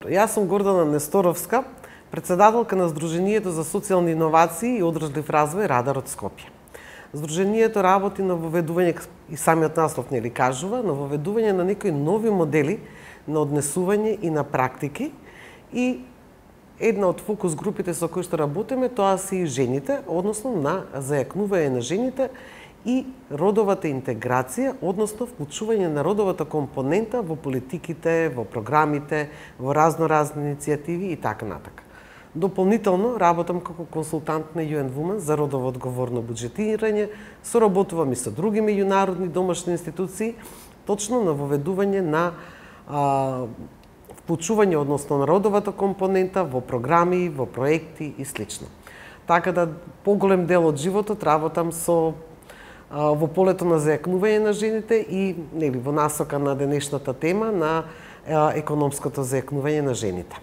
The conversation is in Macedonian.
Јас сум Гордана Несторовска, председателка на Сдруженијето за социјални инновации и одржлив развој Радар од Скопје. Сдруженијето работи на воведување, и самиот наслов нели кажува, на воведување на некои нови модели на однесување и на практики, и една од фокус групите со кои што работиме, тоа се и жените, односно на зајакнување на жените и родовата интеграција, односно вклучување на родовата компонента во политиките, во програмите, во разноразни иницијативи и така натака. Дополнително работам како консултант на UN Women за родово одговорно буџетирање, соработувам и со други меѓународни домашни институции, точно на воведување на вклучување, односно на родовата компонента во програми, во проекти и слично. Така да поголем дел од животот работам во полето на зајакнување на жените и нели во насока на денешната тема на економското зајакнување на жените.